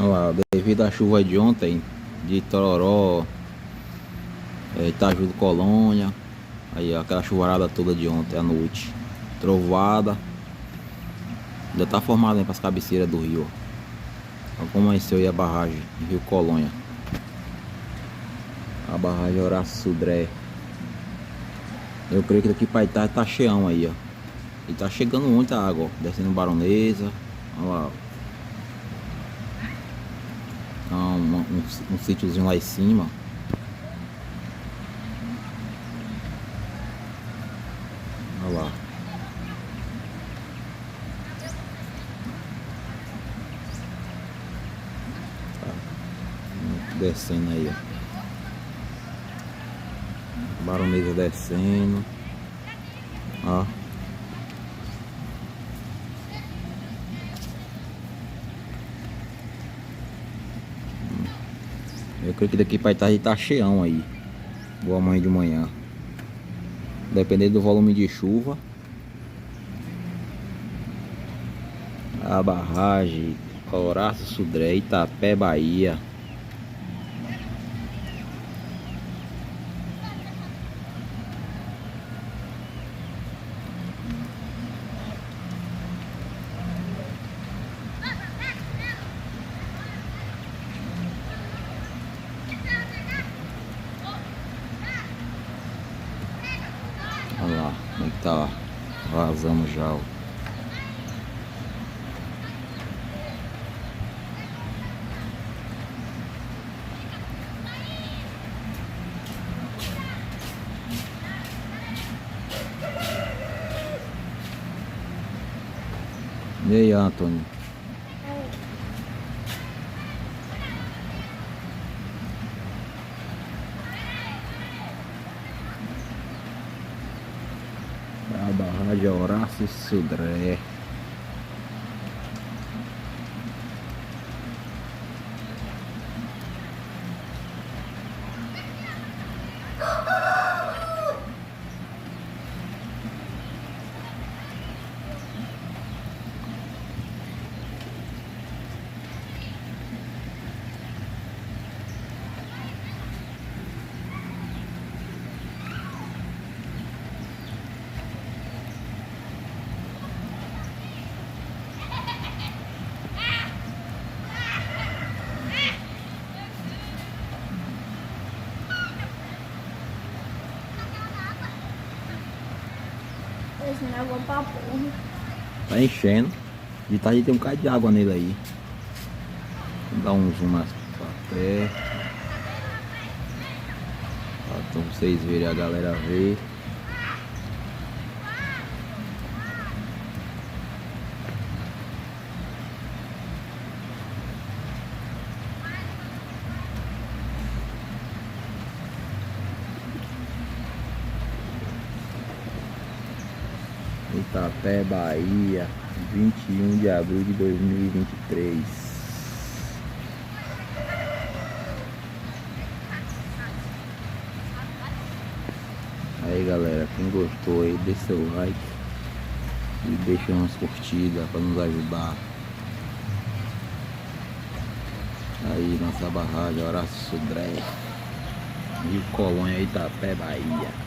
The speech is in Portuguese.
Olha lá, devido à chuva de ontem, de Tororó, Itaju do Colônia, aí aquela chuvarada toda de ontem à noite, trovoada, ainda tá formada para as cabeceiras do rio. Olha como amanheceu aí a barragem do Rio Colônia, a barragem Horácio Sudré. Eu creio que daqui para Itá tá cheião aí, ó. E tá chegando muita água, ó, descendo Baronesa, olha lá, um sítiozinho lá em cima. Olha lá. Tá descendo aí, ó. Baronesa descendo. Ó. Eu creio que daqui para tarde tá cheião aí. Boa manhã de manhã. Dependendo do volume de chuva, a barragem Horácio Sudré, Itapé, Bahia. Olha lá, como é que tá vazando já, ó. E aí, Antônio? A barragem Horácio Sudré. Água pra porra. Tá enchendo. De tarde tem um bocado de água nele aí. Vou dar um zoom mais pra perto. Pra vocês verem, a galera ver. Itapé, Bahia, 21 de abril de 2023. Aí galera, quem gostou aí, deixa seu like e deixa umas curtidas para nos ajudar. Aí nossa barragem Horácio Sudré, Rio Colônia, Itapé, Bahia.